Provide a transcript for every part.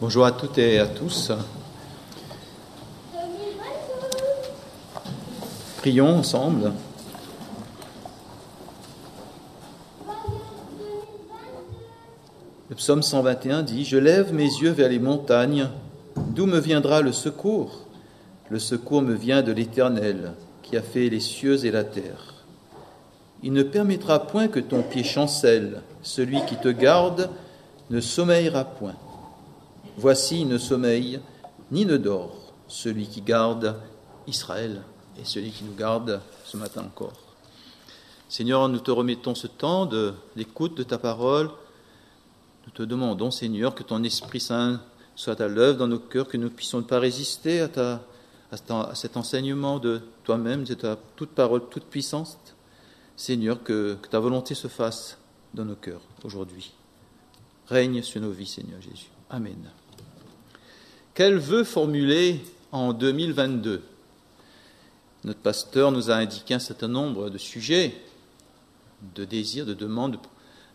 Bonjour à toutes et à tous. Prions ensemble. Le psaume 121 dit « Je lève mes yeux vers les montagnes, d'où me viendra le secours ? Le secours me vient de l'Éternel, qui a fait les cieux et la terre. Il ne permettra point que ton pied chancelle, celui qui te garde ne sommeillera point. Voici, il ne sommeille ni ne dort, celui qui garde Israël et celui qui nous garde ce matin encore. Seigneur, nous te remettons ce temps de l'écoute de ta parole. Nous te demandons, Seigneur, que ton Esprit Saint soit à l'œuvre dans nos cœurs, que nous ne puissions pas résister à cet enseignement de toi-même, de ta toute parole, toute puissance. Seigneur, que ta volonté se fasse dans nos cœurs aujourd'hui. Règne sur nos vies, Seigneur Jésus. Amen. Quel vœu formuler en 2022 ? Notre pasteur nous a indiqué un certain nombre de sujets, de désirs, de demandes,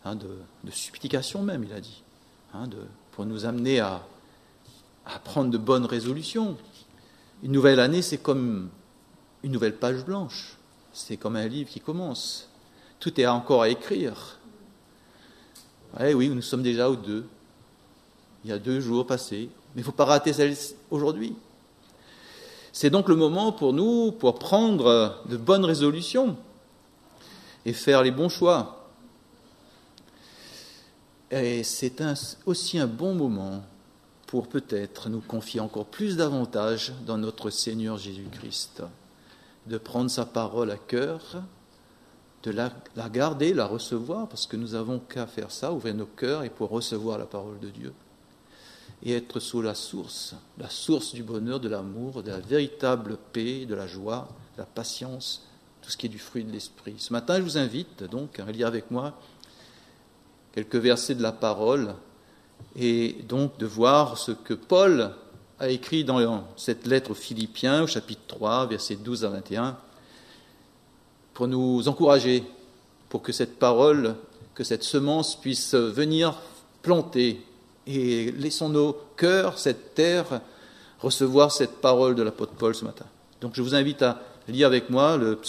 de supplications même, il a dit, pour nous amener à prendre de bonnes résolutions. Une nouvelle année, c'est comme une nouvelle page blanche. C'est comme un livre qui commence. Tout est encore à écrire. Oui, nous sommes déjà au 2. Il y a 2 jours passés. Mais il ne faut pas rater celle aujourd'hui. C'est donc le moment pour nous, pour prendre de bonnes résolutions et faire les bons choix. Et c'est aussi un bon moment pour peut-être nous confier encore plus davantage dans notre Seigneur Jésus-Christ, de prendre sa parole à cœur, de la garder, la recevoir, parce que nous n'avons qu'à faire ça, ouvrir nos cœurs et pour recevoir la parole de Dieu. Et être sous la source du bonheur, de l'amour, de la véritable paix, de la joie, de la patience, tout ce qui est du fruit de l'esprit. Ce matin, je vous invite donc à lire avec moi quelques versets de la parole et donc de voir ce que Paul a écrit dans cette lettre aux Philippiens, au chapitre 3, versets 12 à 21, pour nous encourager, pour que cette parole, que cette semence puisse venir planter. Et laissons nos cœurs, cette terre, recevoir cette parole de l'apôtre Paul ce matin. Donc je vous invite à lire avec moi le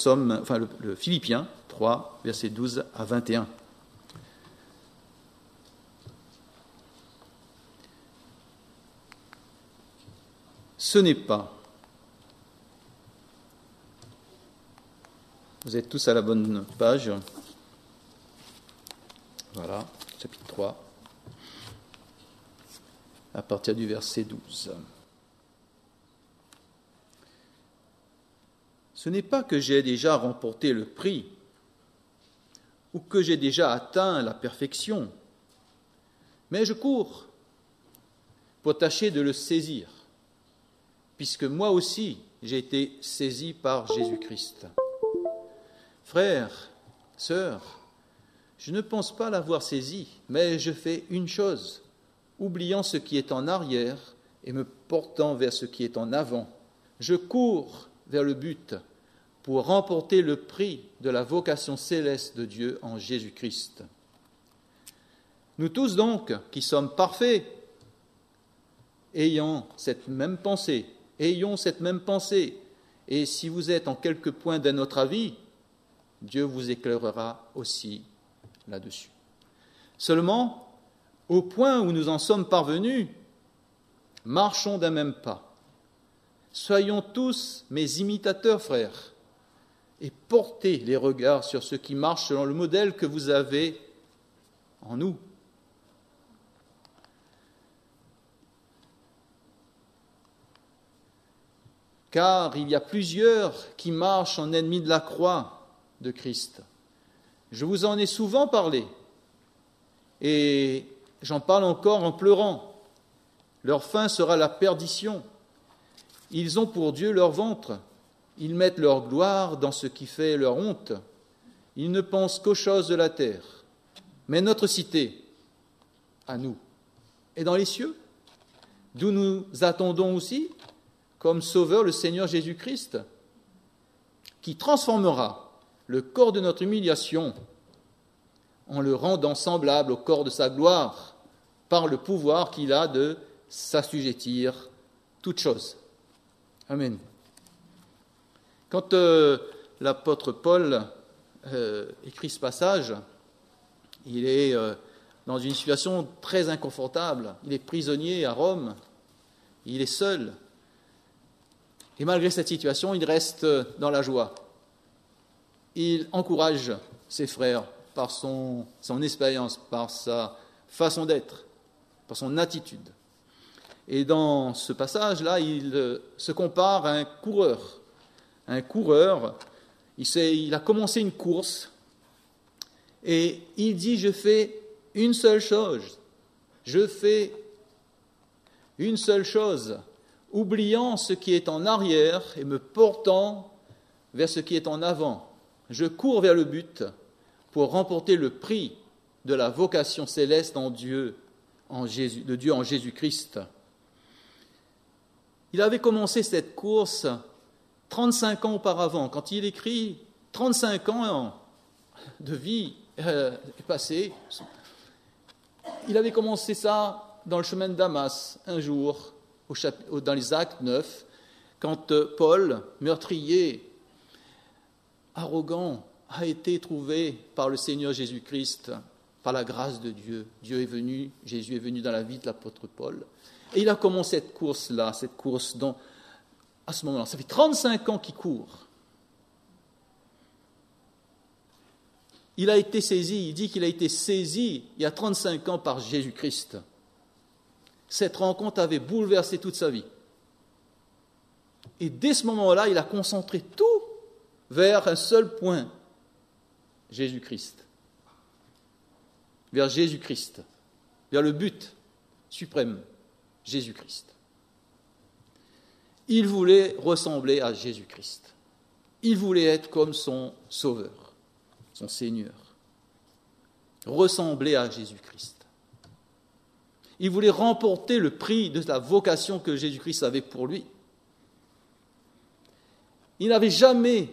Philippiens 3, versets 12 à 21. Ce n'est pas. Vous êtes tous à la bonne page. Voilà, chapitre 3. À partir du verset 12. Ce n'est pas que j'ai déjà remporté le prix ou que j'ai déjà atteint la perfection, mais je cours pour tâcher de le saisir, puisque moi aussi j'ai été saisi par Jésus-Christ. Frères, sœurs, je ne pense pas l'avoir saisi, mais je fais une chose, oubliant ce qui est en arrière et me portant vers ce qui est en avant. Je cours vers le but pour remporter le prix de la vocation céleste de Dieu en Jésus-Christ. Nous tous donc, qui sommes parfaits, ayons cette même pensée, et si vous êtes en quelque point d'un autre avis, Dieu vous éclairera aussi là-dessus. Seulement, au point où nous en sommes parvenus, marchons d'un même pas. Soyons tous mes imitateurs, frères, et portez les regards sur ceux qui marchent selon le modèle que vous avez en nous. Car il y a plusieurs qui marchent en ennemis de la croix de Christ. Je vous en ai souvent parlé, et j'en parle encore en pleurant. Leur fin sera la perdition. Ils ont pour Dieu leur ventre. Ils mettent leur gloire dans ce qui fait leur honte. Ils ne pensent qu'aux choses de la terre. Mais notre cité, à nous, est dans les cieux, d'où nous attendons aussi, comme Sauveur, le Seigneur Jésus-Christ, qui transformera le corps de notre humiliation en le rendant semblable au corps de sa gloire, par le pouvoir qu'il a de s'assujettir toutes choses. Amen. Quand l'apôtre Paul écrit ce passage, il est dans une situation très inconfortable. Il est prisonnier à Rome, il est seul. Et malgré cette situation, il reste dans la joie. Il encourage ses frères par son expérience, par sa façon d'être, par son attitude. Et dans ce passage-là, il se compare à un coureur. Un coureur, il a commencé une course et il dit « Je fais une seule chose. Je fais une seule chose, oubliant ce qui est en arrière et me portant vers ce qui est en avant. Je cours vers le but pour remporter le prix de la vocation céleste de Dieu en Jésus-Christ. » Il avait commencé cette course 35 ans auparavant. Quand il écrit 35 ans de vie passée, il avait commencé ça dans le chemin de Damas, un jour, dans les Actes 9, quand Paul, meurtrier, arrogant, a été trouvé par le Seigneur Jésus-Christ, par la grâce de Dieu. Dieu est venu, Jésus est venu dans la vie de l'apôtre Paul. Et il a commencé cette course-là, à ce moment-là. Ça fait 35 ans qu'il court. Il a été saisi, il dit qu'il a été saisi il y a 35 ans par Jésus-Christ. Cette rencontre avait bouleversé toute sa vie. Et dès ce moment-là, il a concentré tout vers un seul point, Jésus-Christ. Vers Jésus-Christ, vers le but suprême, Jésus-Christ. Il voulait ressembler à Jésus-Christ. Il voulait être comme son Sauveur, son Seigneur. Ressembler à Jésus-Christ. Il voulait remporter le prix de la vocation que Jésus-Christ avait pour lui. Il n'avait jamais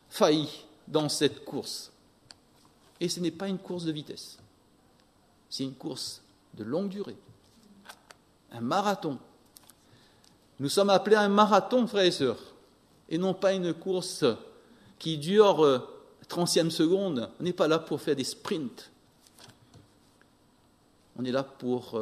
failli dans cette course. Et ce n'est pas une course de vitesse. C'est une course de longue durée. Un marathon. Nous sommes appelés à un marathon, frères et sœurs, et non pas une course qui dure 30e seconde. On n'est pas là pour faire des sprints. On est là pour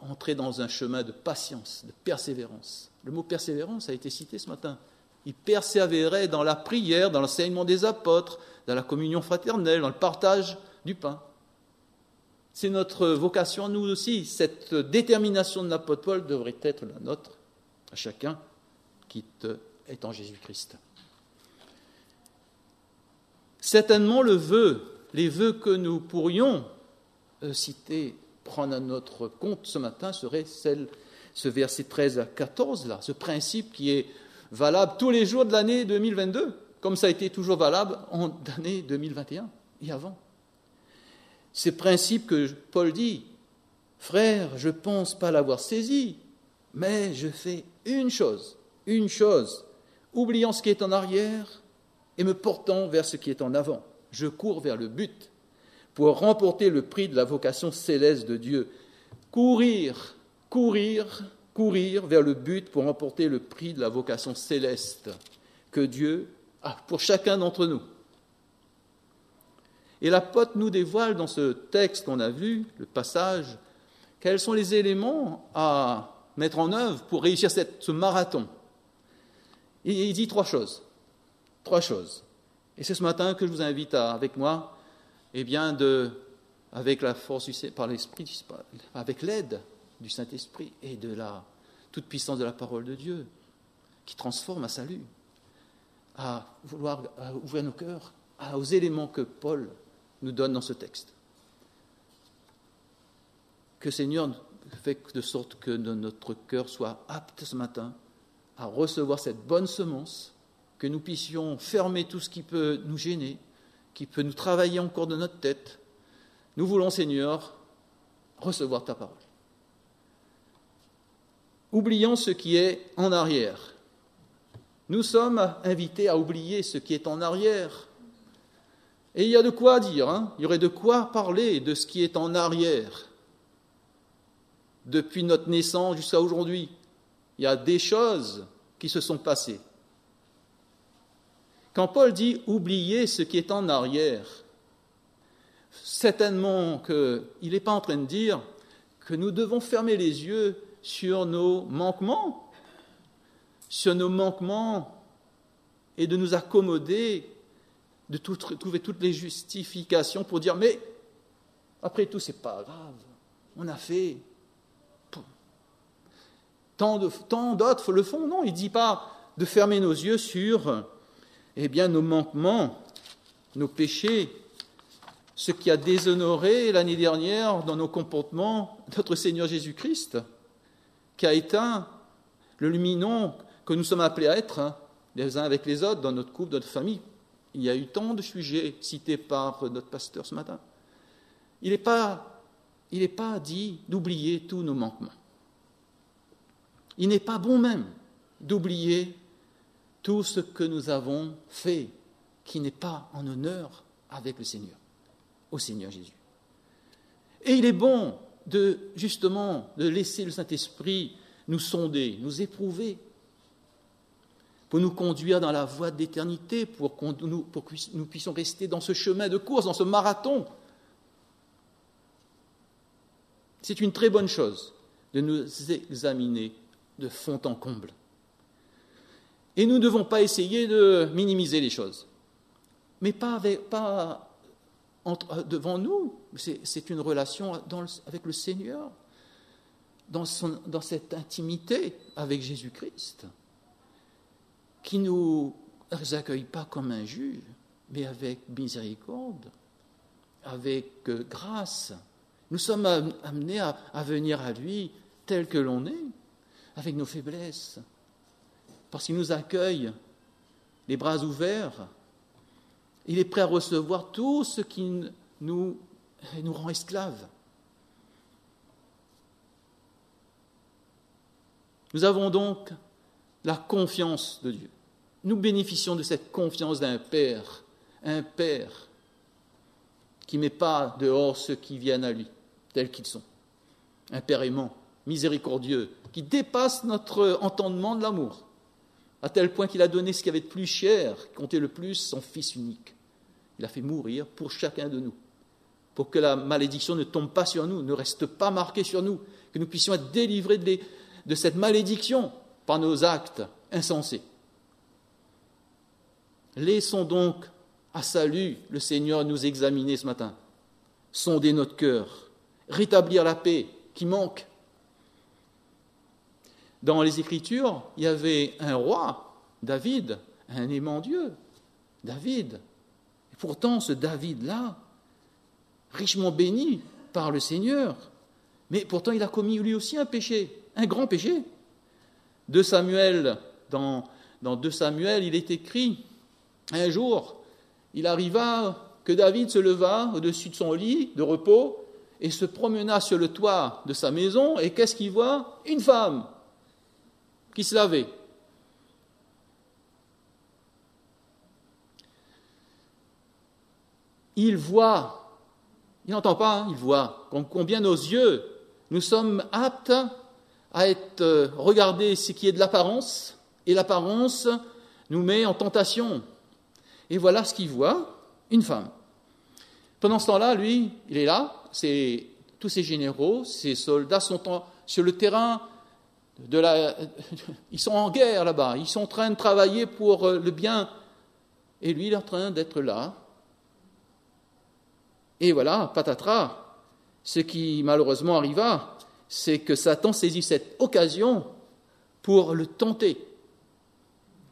entrer dans un chemin de patience, de persévérance. Le mot persévérance a été cité ce matin. Il persévérait dans la prière, dans l'enseignement des apôtres, dans la communion fraternelle, dans le partage du pain. C'est notre vocation à nous aussi. Cette détermination de l'apôtre Paul devrait être la nôtre, à chacun qui est en Jésus-Christ. Certainement, les vœux que nous pourrions citer, prendre à notre compte ce matin, serait ce verset 13 à 14, là, ce principe qui est valable tous les jours de l'année 2022, comme ça a été toujours valable en l'année 2021 et avant. Ces principes que Paul dit, « Frère, je ne pense pas l'avoir saisi, mais je fais une chose, oubliant ce qui est en arrière et me portant vers ce qui est en avant. Je cours vers le but pour remporter le prix de la vocation céleste de Dieu. Courir vers le but pour remporter le prix de la vocation céleste que Dieu a pour chacun d'entre nous. » Et l'apôtre nous dévoile dans ce texte qu'on a vu, le passage, quels sont les éléments à mettre en œuvre pour réussir ce marathon. Et il dit trois choses. Et c'est ce matin que je vous invite avec moi, avec la force par l'Esprit, avec l'aide du Saint-Esprit et de la toute puissance de la parole de Dieu, qui transforme à salut, à vouloir ouvrir nos cœurs aux éléments que Paul nous donne dans ce texte. Que Seigneur fait de sorte que notre cœur soit apte ce matin à recevoir cette bonne semence, que nous puissions fermer tout ce qui peut nous gêner, qui peut nous travailler encore de notre tête. Nous voulons, Seigneur, recevoir ta parole. Oublions ce qui est en arrière. Nous sommes invités à oublier ce qui est en arrière. Et il y a de quoi dire, il y aurait de quoi parler de ce qui est en arrière. depuis notre naissance jusqu'à aujourd'hui. Il y a des choses qui se sont passées. Quand Paul dit « oubliez ce qui est en arrière », certainement qu'il n'est pas en train de dire que nous devons fermer les yeux sur nos manquements, et de nous accommoder, de trouver toutes les justifications pour dire « mais après tout, c'est pas grave, on a fait... » Tant d'autres le font. Non, il ne dit pas de fermer nos yeux sur nos manquements, nos péchés, ce qui a déshonoré l'année dernière dans nos comportements notre Seigneur Jésus-Christ, qui a éteint le luminon que nous sommes appelés à être, les uns avec les autres, dans notre couple, dans notre famille. Il y a eu tant de sujets cités par notre pasteur ce matin. Il n'est pas dit d'oublier tous nos manquements. Il n'est pas bon même d'oublier tout ce que nous avons fait qui n'est pas en honneur avec le Seigneur, au Seigneur Jésus. Et il est bon de laisser le Saint-Esprit nous sonder, nous éprouver, pour nous conduire dans la voie d'éternité, pour que nous puissions rester dans ce chemin de course, dans ce marathon. C'est une très bonne chose de nous examiner de fond en comble. Et nous ne devons pas essayer de minimiser les choses. Mais pas devant nous. C'est une relation avec le Seigneur, dans cette intimité avec Jésus-Christ, qui ne nous accueille pas comme un juge, mais avec miséricorde, avec grâce. Nous sommes amenés à venir à lui tel que l'on est, avec nos faiblesses, parce qu'il nous accueille les bras ouverts. Il est prêt à recevoir tout ce qui nous rend esclaves. Nous avons donc la confiance de Dieu. Nous bénéficions de cette confiance d'un Père qui ne met pas dehors ceux qui viennent à lui, tels qu'ils sont. Un Père aimant, miséricordieux, qui dépasse notre entendement de l'amour, à tel point qu'il a donné ce qui avait de plus cher, qui comptait le plus, son Fils unique. Il a fait mourir pour chacun de nous, pour que la malédiction ne tombe pas sur nous, ne reste pas marquée sur nous, que nous puissions être délivrés de cette malédiction par nos actes insensés. Laissons donc à salut le Seigneur nous examiner ce matin, sonder notre cœur, rétablir la paix qui manque. Dans les Écritures, il y avait un roi, David, un aimant Dieu, David. Et pourtant, ce David-là, richement béni par le Seigneur, mais pourtant il a commis lui aussi un péché, un grand péché. Dans 2 Samuel, il est écrit, un jour, il arriva que David se leva au-dessus de son lit de repos et se promena sur le toit de sa maison, et qu'est-ce qu'il voit ? Une femme qui se lavait. Il voit, il n'entend pas, il voit combien nos yeux, nous sommes aptes à regarder ce qui est de l'apparence, et l'apparence nous met en tentation. Et voilà ce qu'il voit, une femme. Pendant ce temps-là, lui, il est là, tous ses généraux, ses soldats sont sur le terrain, ils sont en guerre là-bas, ils sont en train de travailler pour le bien, et lui, il est en train d'être là. Et voilà, patatras, ce qui malheureusement arriva, c'est que Satan saisit cette occasion pour le tenter.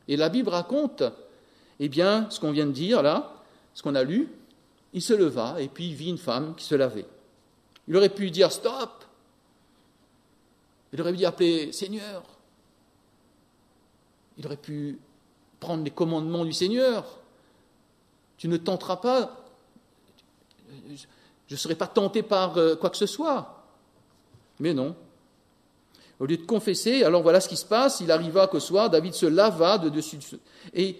Et la Bible raconte, ce qu'on vient de dire là, ce qu'on a lu, il se leva et puis il vit une femme qui se lavait. Il aurait pu dire stop, il aurait pu appeler Seigneur, il aurait pu prendre les commandements du Seigneur. Tu ne tenteras pas, je ne serai pas tenté par quoi que ce soit. Mais non. Au lieu de confesser, alors voilà ce qui se passe, il arriva qu'au soir, David se lava de dessus. Et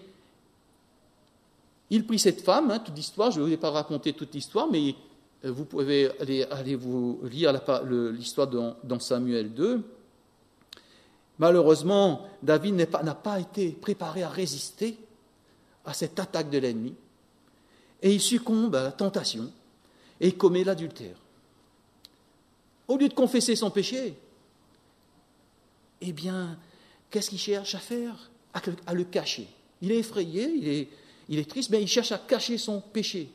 il prit cette femme, toute l'histoire, je ne vais pas raconter toute l'histoire, mais vous pouvez aller vous lire l'histoire dans Samuel 2. Malheureusement, David n'a pas été préparé à résister à cette attaque de l'ennemi. Et il succombe à la tentation et il commet l'adultère. Au lieu de confesser son péché, eh bien, qu'est-ce qu'il cherche à faire? À le cacher. Il est effrayé, il est triste, mais il cherche à cacher son péché.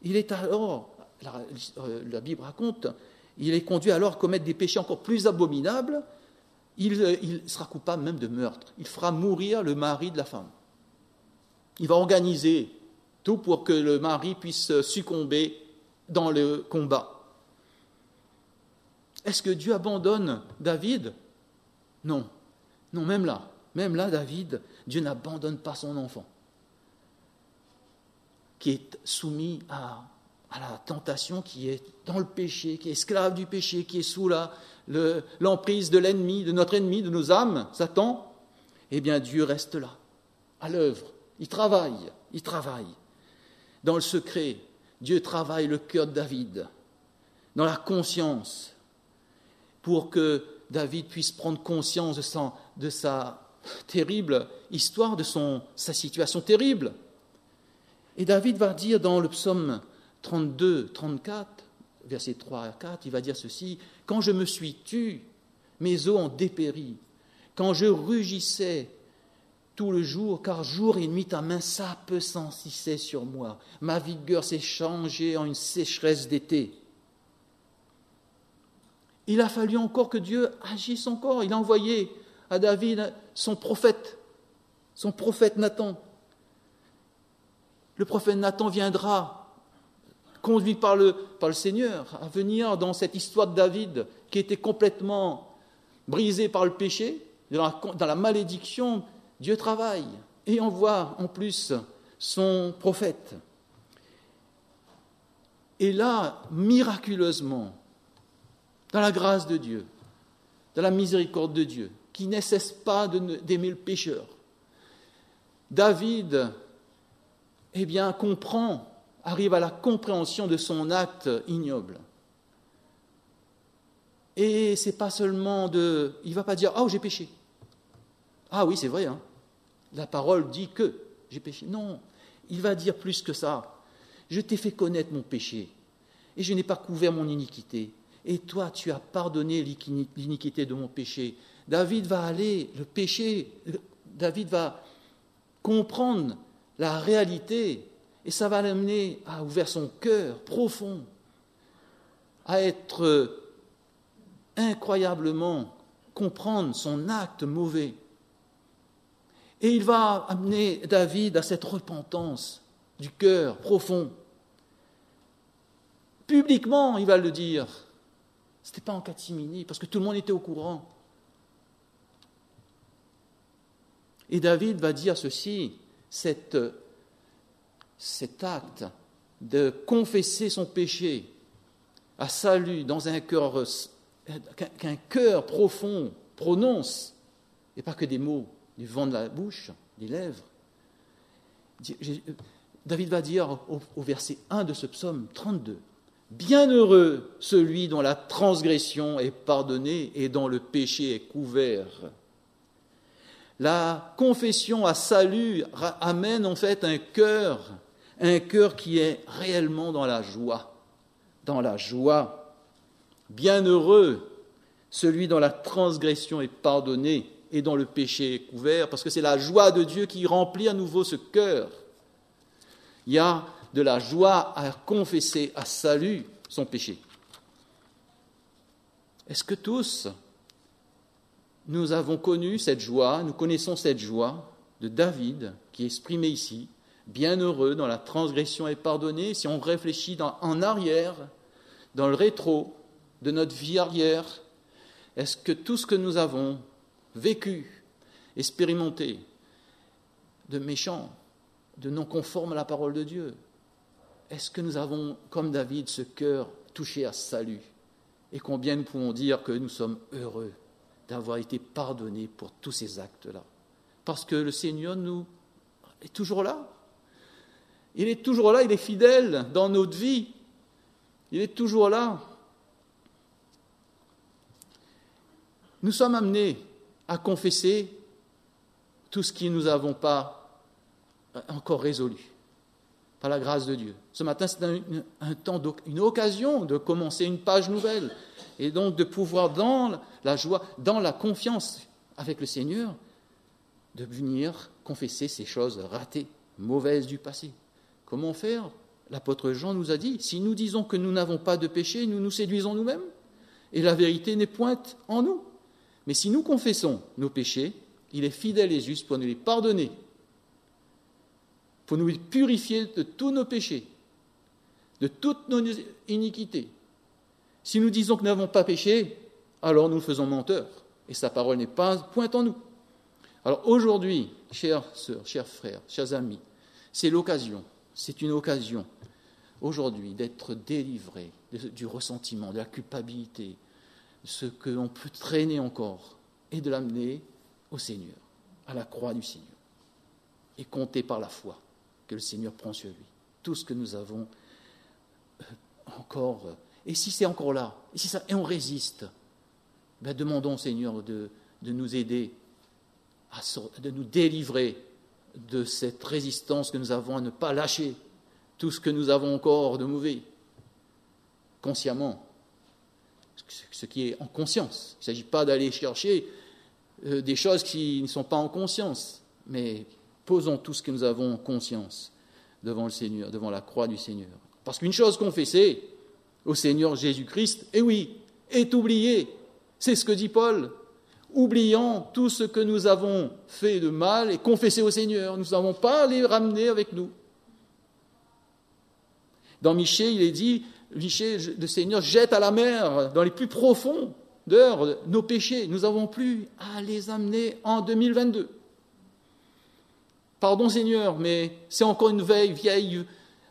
Il est alors, la Bible raconte, il est conduit alors à commettre des péchés encore plus abominables. Il sera coupable même de meurtre. Il fera mourir le mari de la femme. Il va organiser tout pour que le mari puisse succomber dans le combat. Est-ce que Dieu abandonne David? Non. Non, même là, David, Dieu n'abandonne pas son enfant, qui est soumis à la tentation, qui est dans le péché, qui est esclave du péché, qui est sous l'emprise de l'ennemi, de notre ennemi, de nos âmes, Satan. Eh bien, Dieu reste là, à l'œuvre. Il travaille. Dans le secret, Dieu travaille le cœur de David, dans la conscience, pour que David puisse prendre conscience de sa terrible histoire, de sa situation terrible. Et David va dire dans le psaume 32, 34, versets 3 à 4, il va dire ceci: « Quand je me suis tu, mes os ont dépéri. Quand je rugissais tout le jour, car jour et nuit ta main s'apesançissait sur moi. Ma vigueur s'est changée en une sécheresse d'été. » Il a fallu encore que Dieu agisse encore. Il a envoyé à David son prophète Nathan. Le prophète Nathan viendra, conduit par le Seigneur, à venir dans cette histoire de David qui était complètement brisée par le péché, dans la malédiction. Dieu travaille et envoie en plus son prophète. Et là, miraculeusement, dans la grâce de Dieu, dans la miséricorde de Dieu, qui ne cesse pas d'aimer le pécheur, David, arrive à la compréhension de son acte ignoble. Et c'est pas seulement il va pas dire « Ah, j'ai péché ». Ah oui, c'est vrai, hein. La parole dit que j'ai péché. Non, il va dire plus que ça. Je t'ai fait connaître mon péché et je n'ai pas couvert mon iniquité. Et toi, tu as pardonné l'iniquité de mon péché. David va comprendre la réalité et ça va l'amener à ouvrir son cœur profond, à être incroyablement comprendre son acte mauvais. Et il va amener David à cette repentance du cœur profond. Publiquement, il va le dire. Ce n'était pas en catimini, parce que tout le monde était au courant. Et David va dire ceci, cet acte de confesser son péché à salut dans un cœur, qu'un cœur profond prononce, et pas que des mots du vent de la bouche, des lèvres. David va dire au verset 1 de ce psaume 32, « Bienheureux celui dont la transgression est pardonnée et dont le péché est couvert. » La confession à salut amène en fait un cœur qui est réellement dans la joie. Dans la joie. Bienheureux celui dont la transgression est pardonnée et dont le péché est couvert, parce que c'est la joie de Dieu qui remplit à nouveau ce cœur. Il y a de la joie à confesser à salut son péché. Est-ce que tous, nous avons connu cette joie, nous connaissons cette joie de David qui est exprimée ici, bienheureux dont la transgression est pardonnée? Si on réfléchit en arrière, dans le rétro de notre vie arrière, est-ce que tout ce que nous avons vécu, expérimenté, de méchant, de non conforme à la parole de Dieu, est-ce que nous avons, comme David, ce cœur touché à salut? Et combien nous pouvons dire que nous sommes heureux d'avoir été pardonnés pour tous ces actes-là? Parce que le Seigneur est toujours là. Il est toujours là, il est fidèle dans notre vie. Il est toujours là. Nous sommes amenés à confesser tout ce que nous n'avons pas encore résolu, par la grâce de Dieu. Ce matin, c'est une occasion de commencer une page nouvelle, et donc de pouvoir, dans la joie, dans la confiance avec le Seigneur, de venir confesser ces choses ratées, mauvaises du passé. Comment faire ? L'apôtre Jean nous a dit, si nous disons que nous n'avons pas de péché, nous nous séduisons nous-mêmes, et la vérité n'est point en nous. Mais si nous confessons nos péchés, il est fidèle et juste pour nous les pardonner, pour nous purifier de tous nos péchés, de toutes nos iniquités. Si nous disons que nous n'avons pas péché, alors nous le faisons menteur, et sa parole n'est pas point en nous. Alors aujourd'hui, chères sœurs, chers frères, chers amis, c'est une occasion aujourd'hui d'être délivrés du ressentiment, de la culpabilité, ce que l'on peut traîner encore, et de l'amener au Seigneur, à la croix du Seigneur, et compter par la foi que le Seigneur prend sur lui. Tout ce que nous avons encore, et si c'est encore là, et on résiste, demandons au Seigneur de nous aider, de nous délivrer de cette résistance que nous avons à ne pas lâcher tout ce que nous avons encore de mauvais, consciemment, ce qui est en conscience. Il ne s'agit pas d'aller chercher des choses qui ne sont pas en conscience, mais posons tout ce que nous avons en conscience devant le Seigneur, devant la croix du Seigneur. Parce qu'une chose confessée au Seigneur Jésus-Christ, est oubliée. C'est ce que dit Paul. Oubliant tout ce que nous avons fait de mal et confessé au Seigneur. Nous n'avons pas à les ramener avec nous. Dans Michée, il est dit, le Seigneur jette à la mer, dans les plus profonds d'heures, nos péchés. Nous n'avons plus à les amener en 2022. Pardon Seigneur, mais c'est encore une vieille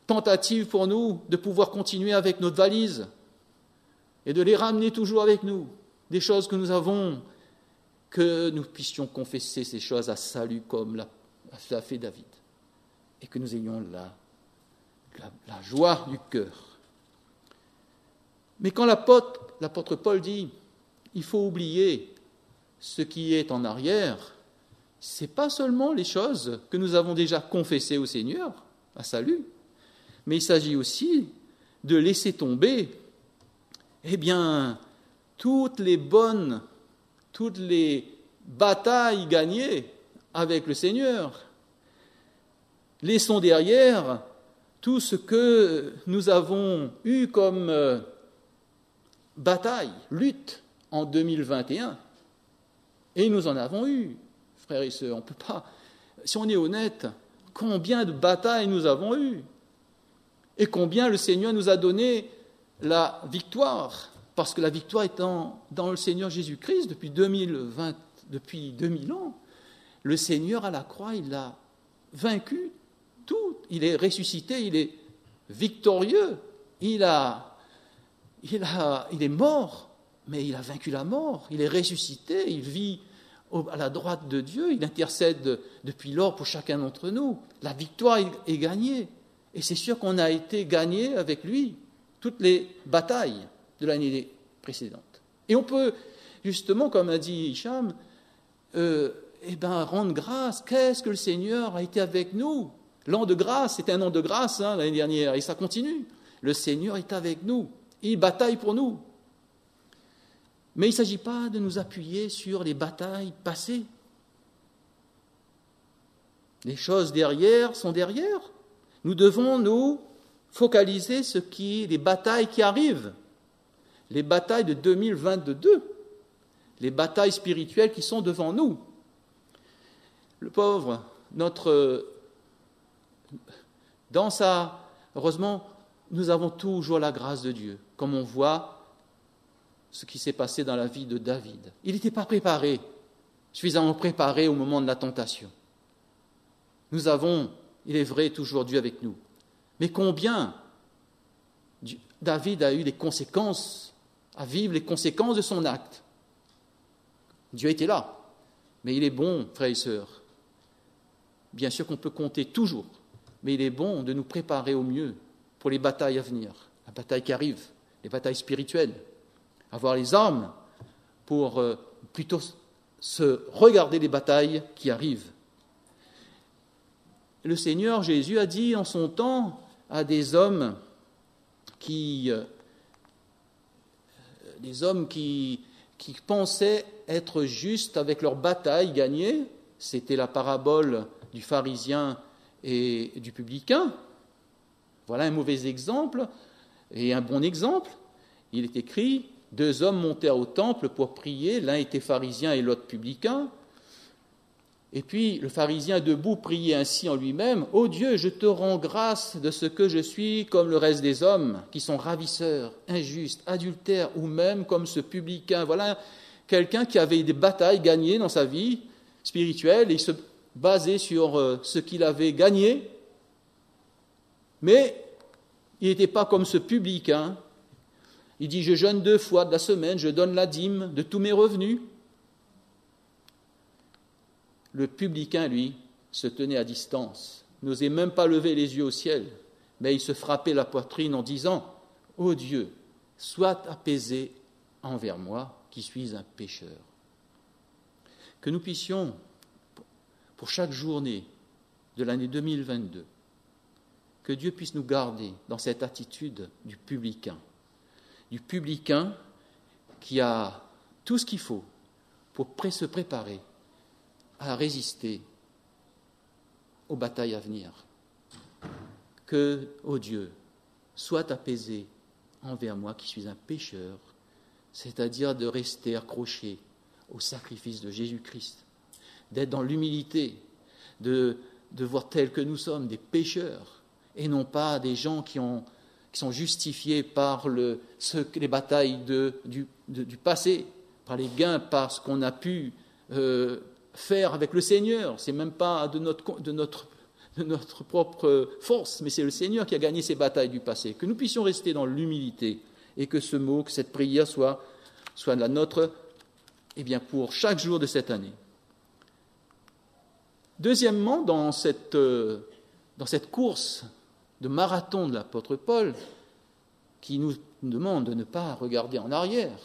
tentative pour nous de pouvoir continuer avec notre valise et de les ramener toujours avec nous. Des choses que nous avons, que nous puissions confesser ces choses à salut comme l'a fait David. Et que nous ayons la joie du cœur. Mais quand l'apôtre Paul dit il faut oublier ce qui est en arrière, ce n'est pas seulement les choses que nous avons déjà confessées au Seigneur, à salut, mais il s'agit aussi de laisser tomber, toutes les batailles gagnées avec le Seigneur. Laissons derrière tout ce que nous avons eu comme bataille, lutte en 2021. Et nous en avons eu, frères et sœurs. On peut pas, si on est honnête, combien de batailles nous avons eues et combien le Seigneur nous a donné la victoire. Parce que la victoire est dans le Seigneur Jésus-Christ depuis 2000 ans. Le Seigneur à la croix, il a vaincu tout. Il est ressuscité, il est victorieux. Il est mort, mais il a vaincu la mort. Il est ressuscité, il vit à la droite de Dieu. Il intercède depuis lors pour chacun d'entre nous. La victoire est gagnée. Et c'est sûr qu'on a été gagné avec lui toutes les batailles de l'année précédente. Et on peut, justement, comme a dit Hicham, rendre grâce. Qu'est-ce que le Seigneur a été avec nous? L'an de grâce, c'était un an de grâce l'année dernière, et ça continue. Le Seigneur est avec nous. Il bataille pour nous. Mais il ne s'agit pas de nous appuyer sur les batailles passées. Les choses derrière sont derrière. Nous devons nous focaliser sur les batailles qui arrivent. Les batailles de 2022. Les batailles spirituelles qui sont devant nous. Le pauvre, heureusement, nous avons toujours la grâce de Dieu, comme on voit ce qui s'est passé dans la vie de David. Il n'était pas préparé, suffisamment préparé au moment de la tentation. Nous avons, il est vrai, toujours Dieu avec nous. Mais combien David a eu des conséquences, à vivre les conséquences de son acte. Dieu était là, mais il est bon, frères et sœurs. Bien sûr qu'on peut compter toujours, mais il est bon de nous préparer au mieux pour les batailles à venir, la bataille qui arrive, les batailles spirituelles, avoir les armes pour plutôt se regarder les batailles qui arrivent. Le Seigneur Jésus a dit en son temps à des hommes qui pensaient être justes avec leur bataille gagnée, c'était la parabole du pharisien et du publicain. Voilà un mauvais exemple et un bon exemple. Il est écrit, 2 hommes montèrent au temple pour prier, l'un était pharisien et l'autre publicain. Et puis le pharisien debout priait ainsi en lui-même, « Ô Dieu, je te rends grâce de ce que je suis comme le reste des hommes, qui sont ravisseurs, injustes, adultères, ou même comme ce publicain. » Voilà quelqu'un qui avait des batailles gagnées dans sa vie spirituelle, et il se basait sur ce qu'il avait gagné, mais il n'était pas comme ce publicain. Il dit, « Je jeûne 2 fois de la semaine, je donne la dîme de tous mes revenus. » Le publicain, lui, se tenait à distance, n'osait même pas lever les yeux au ciel, mais il se frappait la poitrine en disant, « Ô Dieu, sois apaisé envers moi, qui suis un pécheur. » Que nous puissions, pour chaque journée de l'année 2022, que Dieu puisse nous garder dans cette attitude du publicain qui a tout ce qu'il faut pour se préparer à résister aux batailles à venir. Que, ô Dieu, sois apaisé envers moi qui suis un pécheur, c'est-à-dire de rester accroché au sacrifice de Jésus-Christ, d'être dans l'humilité, de voir tels que nous sommes, des pécheurs, et non pas des gens qui sont justifiés par les batailles du passé, par les gains, par ce qu'on a pu faire avec le Seigneur. C'est même pas de notre propre force, mais c'est le Seigneur qui a gagné ces batailles du passé. Que nous puissions rester dans l'humilité et que que cette prière soit la nôtre, pour chaque jour de cette année. Deuxièmement, dans cette course de marathon de l'apôtre Paul, qui nous demande de ne pas regarder en arrière,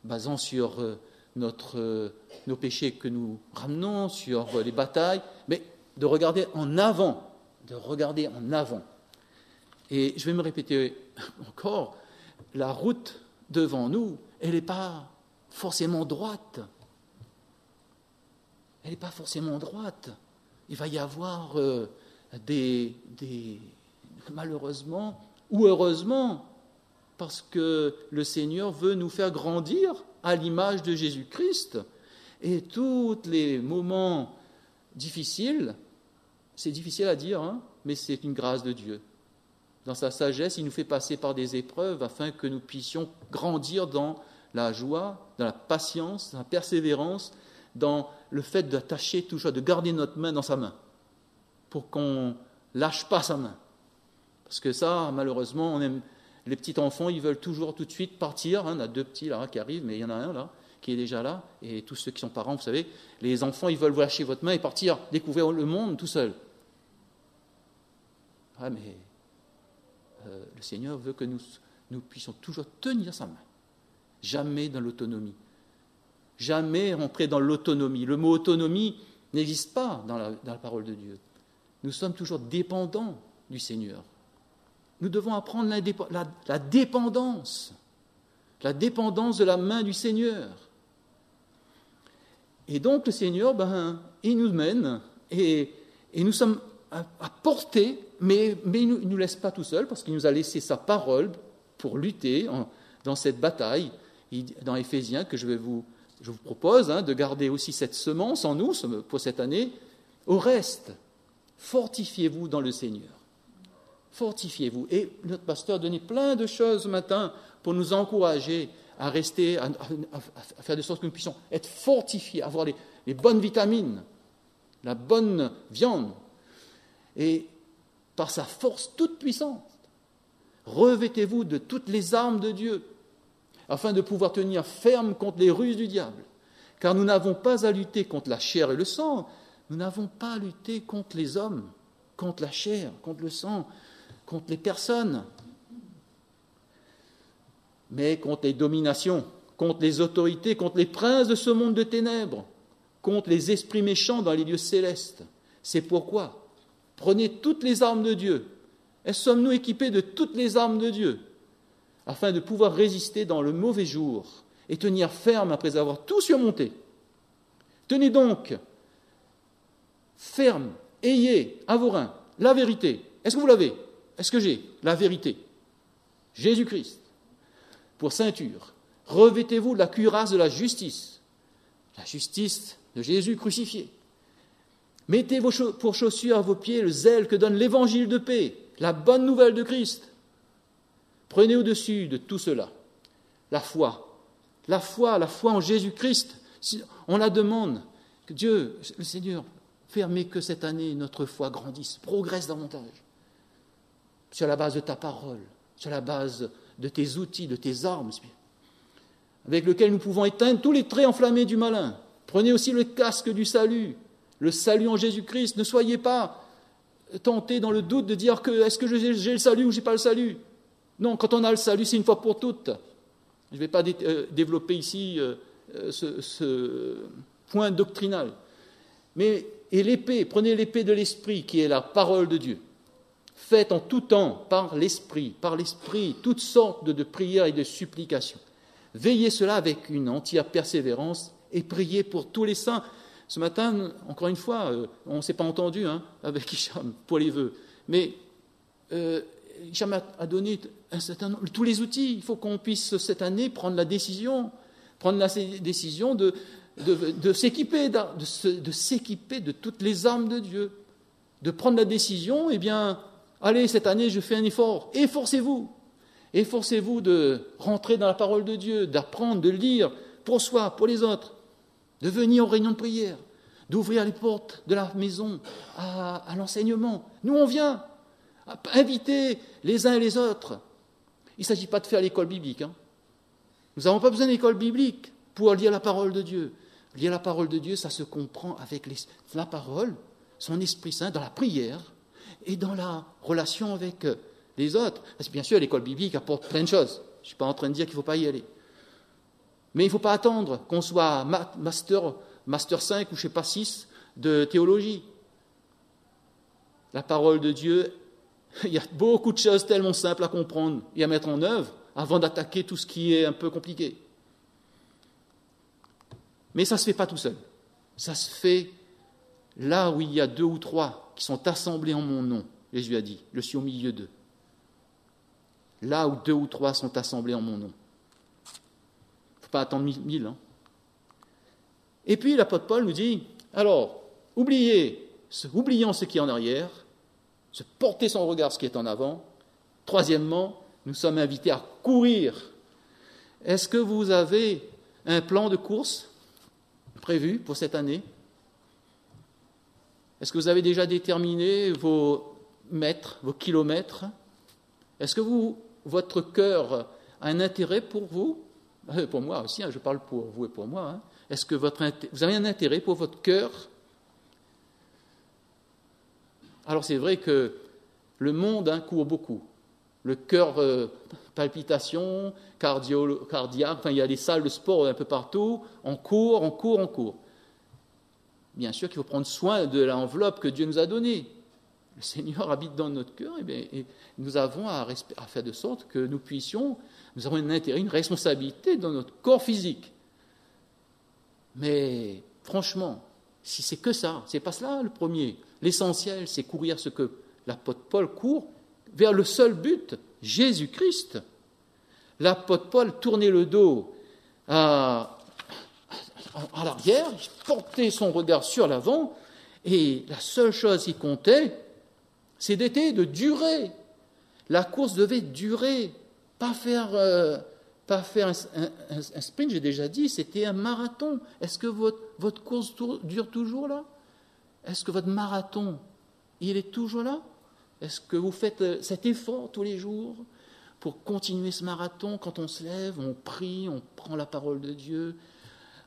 basant sur nos péchés que nous ramenons, sur les batailles, mais de regarder en avant. Et je vais me répéter encore, la route devant nous, elle n'est pas forcément droite. Il va y avoir malheureusement ou heureusement, parce que le Seigneur veut nous faire grandir à l'image de Jésus-Christ. Et tous les moments difficiles, c'est difficile à dire, mais c'est une grâce de Dieu. Dans sa sagesse, il nous fait passer par des épreuves afin que nous puissions grandir dans la joie, dans la patience, dans la persévérance, dans le fait d'attacher toujours, de garder notre main dans sa main, pour qu'on ne lâche pas sa main. Parce que ça, malheureusement, les petits enfants, ils veulent toujours tout de suite partir. On a 2 petits là qui arrivent, mais il y en a un là qui est déjà là. Et tous ceux qui sont parents, vous savez, les enfants, ils veulent vous lâcher votre main et partir découvrir le monde tout seul. Ah, mais le Seigneur veut que nous puissions toujours tenir sa main. Jamais dans l'autonomie. Jamais rentrer dans l'autonomie. Le mot autonomie n'existe pas dans la parole de Dieu. Nous sommes toujours dépendants du Seigneur. Nous devons apprendre la dépendance de la main du Seigneur. Et donc le Seigneur, il nous mène et nous sommes à portée, mais il ne nous laisse pas tout seuls parce qu'il nous a laissé sa parole pour lutter dans cette bataille. Dans Éphésiens, que je vous propose de garder aussi cette semence en nous pour cette année. Au reste, fortifiez-vous dans le Seigneur. Fortifiez-vous. Et notre pasteur a donné plein de choses ce matin pour nous encourager à rester, à faire de sorte que nous puissions être fortifiés, avoir les bonnes vitamines, la bonne viande. Et par sa force toute puissante, revêtez-vous de toutes les armes de Dieu, afin de pouvoir tenir ferme contre les ruses du diable. Car nous n'avons pas à lutter contre la chair et le sang, nous n'avons pas à lutter contre les hommes, contre la chair, contre le sang. contre les personnes, mais contre les dominations, contre les autorités, contre les princes de ce monde de ténèbres, contre les esprits méchants dans les lieux célestes. C'est pourquoi, prenez toutes les armes de Dieu. Et sommes-nous équipés de toutes les armes de Dieu, afin de pouvoir résister dans le mauvais jour et tenir ferme après avoir tout surmonté. Tenez donc ferme, ayez à vos reins la vérité. Est-ce que vous l'avez? Est-ce que j'ai la vérité? Jésus-Christ. Pour ceinture, revêtez-vous de la cuirasse de la justice de Jésus crucifié. Mettez pour chaussures à vos pieds le zèle que donne l'évangile de paix, la bonne nouvelle de Christ. Prenez au-dessus de tout cela la foi en Jésus-Christ. On la demande, que Dieu, le Seigneur, permet que cette année notre foi grandisse, progresse davantage. Sur la base de ta parole, sur la base de tes outils, de tes armes, avec lesquels nous pouvons éteindre tous les traits enflammés du malin. Prenez aussi le casque du salut, le salut en Jésus-Christ. Ne soyez pas tentés dans le doute de dire que est-ce que j'ai le salut ou je n'ai pas le salut. Non, quand on a le salut, c'est une fois pour toutes. Je ne vais pas développer ici ce point doctrinal. Mais et l'épée, prenez l'épée de l'Esprit qui est la parole de Dieu. Faites en tout temps par l'Esprit, toutes sortes de prières et de supplications. Veillez cela avec une entière persévérance et priez pour tous les saints. Ce matin, encore une fois, on ne s'est pas entendu avec Hicham pour les vœux, mais Hicham a donné tous les outils. Il faut qu'on puisse cette année prendre la décision de s'équiper, de s'équiper de toutes les armes de Dieu, de prendre la décision, allez, cette année, je fais un effort, efforcez-vous de rentrer dans la parole de Dieu, d'apprendre, de lire pour soi, pour les autres, de venir aux réunions de prière, d'ouvrir les portes de la maison à l'enseignement. Nous, on vient inviter les uns et les autres. Il ne s'agit pas de faire l'école biblique. Nous n'avons pas besoin d'école biblique pour lire la parole de Dieu. Lire la parole de Dieu, ça se comprend avec la parole, son Esprit Saint, dans la prière et dans la relation avec les autres. Parce que bien sûr, l'école biblique apporte plein de choses. Je ne suis pas en train de dire qu'il ne faut pas y aller. Mais il ne faut pas attendre qu'on soit master 5 ou je ne sais pas 6 de théologie. La parole de Dieu, il y a beaucoup de choses tellement simples à comprendre et à mettre en œuvre avant d'attaquer tout ce qui est un peu compliqué. Mais ça ne se fait pas tout seul. Ça se fait là où il y a 2 ou 3 qui sont assemblés en mon nom. Jésus a dit, je suis au milieu d'eux. Là où 2 ou 3 sont assemblés en mon nom. Il ne faut pas attendre 1000. Et puis l'apôtre Paul nous dit, alors, oublions ce qui est en arrière, se porter son regard ce qui est en avant. Troisièmement, nous sommes invités à courir. Est-ce que vous avez un plan de course prévu pour cette année? Est-ce que vous avez déjà déterminé vos mètres, vos kilomètres? Est-ce que votre cœur a un intérêt pour vous? Pour moi aussi, je parle pour vous et pour moi. Est-ce que vous avez un intérêt pour votre cœur? Alors c'est vrai que le monde court beaucoup. Le cœur, palpitations, cardiaque, il y a des salles de sport un peu partout. On court. Bien sûr qu'il faut prendre soin de l'enveloppe que Dieu nous a donnée. Le Seigneur habite dans notre cœur et nous avons à faire de sorte que nous avons un intérêt, une responsabilité dans notre corps physique. Mais franchement, si c'est que ça, c'est pas cela le premier. L'essentiel, c'est courir ce que l'apôtre Paul court vers le seul but, Jésus-Christ. L'apôtre Paul tournait le dos à l'arrière, il portait son regard sur l'avant, et la seule chose qui comptait, c'était de durer. La course devait durer, pas faire un sprint, j'ai déjà dit, c'était un marathon. Est-ce que votre course dure toujours là? Est-ce que votre marathon, il est toujours là? Est-ce que vous faites cet effort tous les jours pour continuer ce marathon? Quand on se lève, on prie, on prend la parole de Dieu,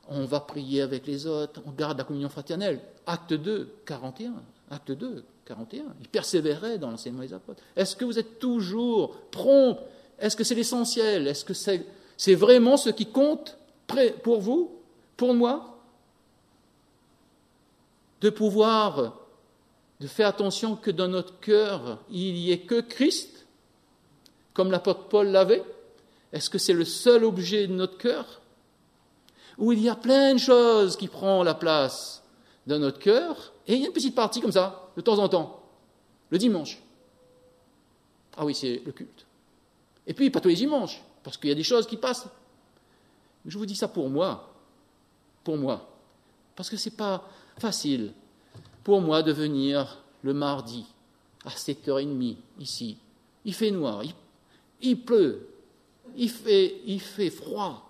on va prier avec les autres, on garde la communion fraternelle. Acte 2, 41. 41. Ils persévéraient dans l'enseignement des apôtres. Est-ce que vous êtes toujours prompt? Est-ce que c'est l'essentiel? Est-ce que c'est vraiment ce qui compte pour vous, pour moi? De faire attention que dans notre cœur, il n'y ait que Christ, comme l'apôtre Paul l'avait. Est-ce que c'est le seul objet de notre cœur? Ou il y a plein de choses qui prennent la place dans notre cœur, et il y a une petite partie comme ça, de temps en temps, le dimanche. Ah oui, c'est le culte. Et puis, pas tous les dimanches, parce qu'il y a des choses qui passent. Je vous dis ça pour moi, parce que ce n'est pas facile pour moi de venir le mardi à 7h30 ici. Il fait noir, il pleut, il fait froid.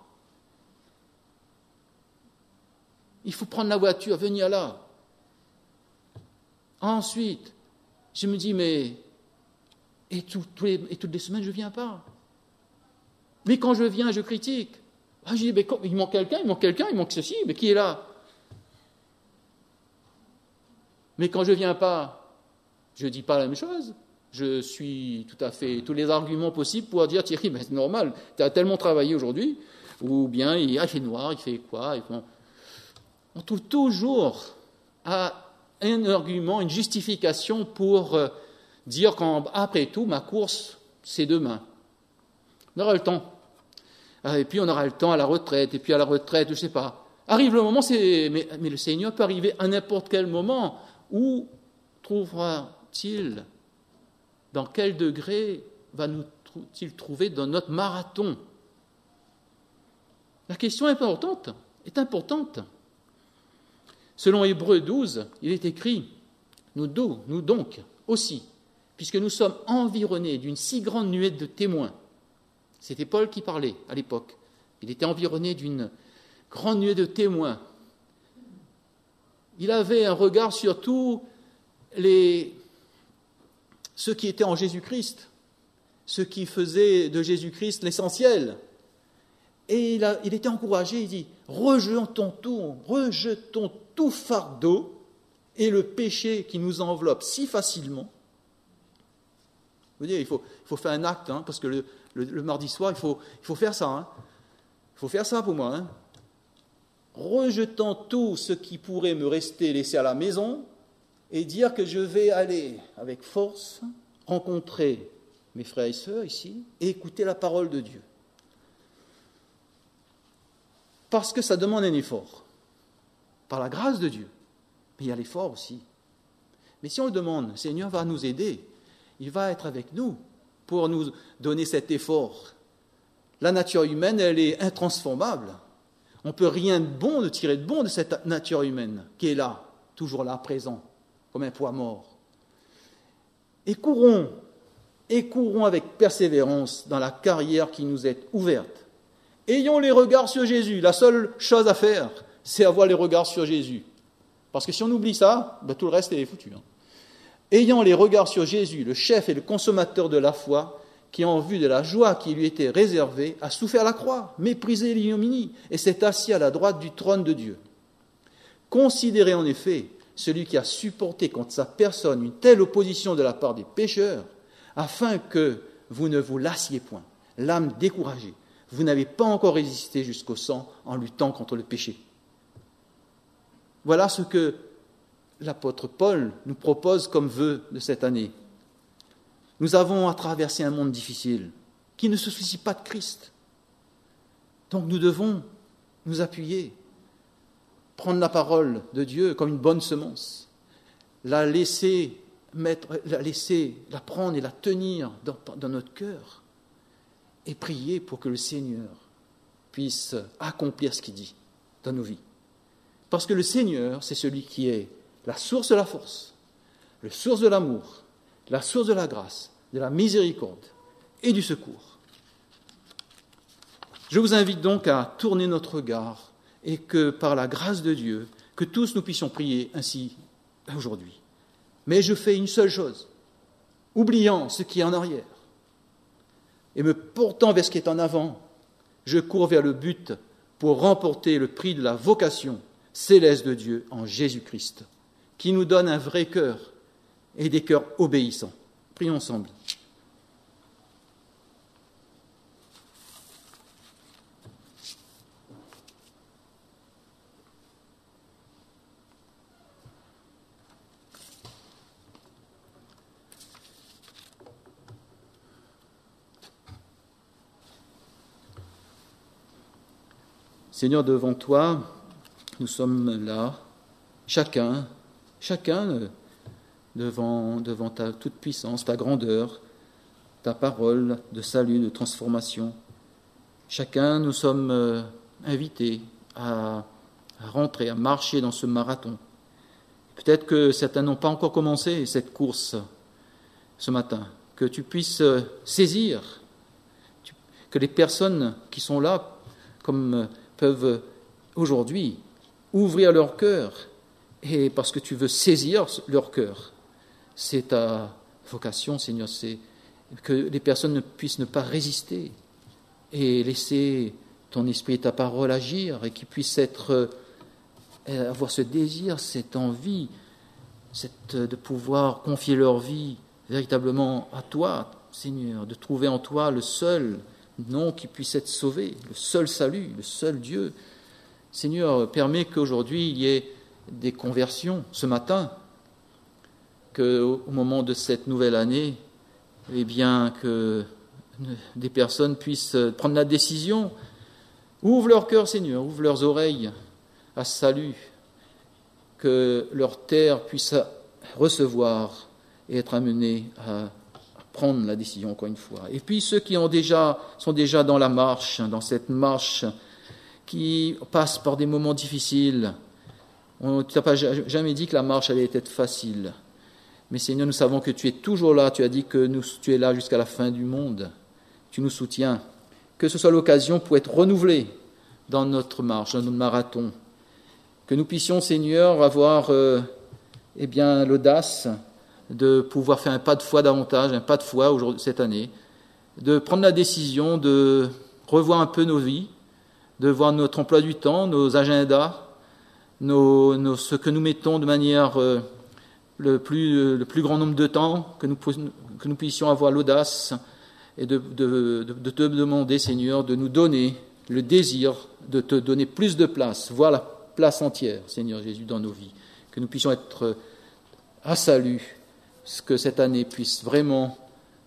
Il faut prendre la voiture, venir là. Ensuite, je me dis, mais toutes les semaines, je ne viens pas. Mais quand je viens, je critique. Je dis, mais il manque quelqu'un, il manque ceci, mais qui est là? Mais quand je ne viens pas, je ne dis pas la même chose. Je suis tout à fait tous les arguments possibles pour dire, Thierry, c'est normal, tu as tellement travaillé aujourd'hui, ou bien il fait noir, il fait quoi? On trouve toujours un argument, une justification pour dire qu'après tout, ma course, c'est demain. On aura le temps. Et puis on aura le temps à la retraite, et puis à la retraite, je ne sais pas. Arrive le moment, mais le Seigneur peut arriver à n'importe quel moment. Où trouvera-t-il, dans quel degré va-t-il trouver dans notre marathon? La question est importante. Selon Hébreux 12, il est écrit, nous donc aussi, puisque nous sommes environnés d'une si grande nuée de témoins. C'était Paul qui parlait à l'époque. Il était environné d'une grande nuée de témoins. Il avait un regard sur tous ceux qui étaient en Jésus-Christ, ceux qui faisaient de Jésus-Christ l'essentiel. Et il était encouragé, il dit, rejetons tout fardeau et le péché qui nous enveloppe si facilement. Vous voyez, il faut faire un acte, parce que le mardi soir, il faut faire ça. Il faut faire ça pour moi. Rejetant tout ce qui pourrait me rester laissé à la maison et dire que je vais aller avec force rencontrer mes frères et sœurs ici et écouter la parole de Dieu. Parce que ça demande un effort, par la grâce de Dieu. Mais il y a l'effort aussi. Mais si on le demande, le Seigneur va nous aider, il va être avec nous pour nous donner cet effort. La nature humaine, elle est intransformable. On ne peut rien de tirer de bon de cette nature humaine qui est là, toujours là, présent, comme un poids mort. Et courons avec persévérance dans la carrière qui nous est ouverte. Ayons les regards sur Jésus. La seule chose à faire, c'est avoir les regards sur Jésus. Parce que si on oublie ça, tout le reste est foutu. Ayant les regards sur Jésus, le chef et le consommateur de la foi, qui, en vue de la joie qui lui était réservée, a souffert la croix, méprisé l'ignominie, et s'est assis à la droite du trône de Dieu. Considérez en effet celui qui a supporté contre sa personne une telle opposition de la part des pécheurs, afin que vous ne vous lassiez point, l'âme découragée. Vous n'avez pas encore résisté jusqu'au sang en luttant contre le péché. Voilà ce que l'apôtre Paul nous propose comme vœu de cette année. Nous avons à traverser un monde difficile qui ne se soucie pas de Christ. Donc nous devons nous appuyer, prendre la parole de Dieu comme une bonne semence, la laisser la prendre et la tenir dans notre cœur et prier pour que le Seigneur puisse accomplir ce qu'il dit dans nos vies. Parce que le Seigneur, c'est celui qui est la source de la force, la source de l'amour, la source de la grâce, de la miséricorde et du secours. Je vous invite donc à tourner notre regard et que par la grâce de Dieu, que tous nous puissions prier ainsi aujourd'hui. Mais je fais une seule chose, oubliant ce qui est en arrière et me portant vers ce qui est en avant, je cours vers le but pour remporter le prix de la vocation céleste de Dieu en Jésus-Christ, qui nous donne un vrai cœur et des cœurs obéissants. Prions ensemble. Seigneur, devant toi, nous sommes là, chacun devant ta toute-puissance, ta grandeur, ta parole de salut, de transformation. Chacun, nous sommes invités à rentrer, à marcher dans ce marathon. Peut-être que certains n'ont pas encore commencé cette course ce matin, que tu puisses saisir, que les personnes qui sont là, comme peuvent aujourd'hui ouvrir leur cœur, et parce que tu veux saisir leur cœur. C'est ta vocation, Seigneur, c'est que les personnes ne puissent ne pas résister et laisser ton esprit et ta parole agir, et qu'ils puissent avoir ce désir, cette envie, de pouvoir confier leur vie véritablement à toi, Seigneur, de trouver en toi le seul nom qui puisse être sauvé, le seul salut, le seul Dieu. Seigneur, permets qu'aujourd'hui il y ait des conversions ce matin, qu'au moment de cette nouvelle année, eh bien, que des personnes puissent prendre la décision. Ouvre leur cœur, Seigneur, ouvre leurs oreilles à ce salut, que leur terre puisse recevoir et être amenée à prendre la décision encore une fois. Et puis ceux qui sont déjà dans la marche, dans cette marche qui passe par des moments difficiles. Tu n'as pas jamais dit que la marche allait être facile. Mais Seigneur, nous savons que tu es toujours là. Tu as dit que tu es là jusqu'à la fin du monde. Tu nous soutiens. Que ce soit l'occasion pour être renouvelés dans notre marche, dans notre marathon. Que nous puissions, Seigneur, avoir l'audace de pouvoir faire un pas de foi davantage, un pas de foi aujourd'hui, cette année, de prendre la décision de revoir un peu nos vies, de voir notre emploi du temps, nos agendas, ce que nous mettons de manière le plus grand nombre de temps, que nous puissions avoir l'audace et de te demander, Seigneur, de nous donner le désir de te donner plus de place, voir la place entière, Seigneur Jésus, dans nos vies, que nous puissions être à salut, que cette année puisse vraiment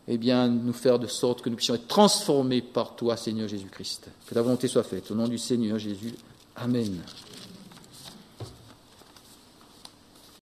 nous faire de sorte que nous puissions être transformés par toi, Seigneur Jésus-Christ. Que ta volonté soit faite. Au nom du Seigneur Jésus. Amen.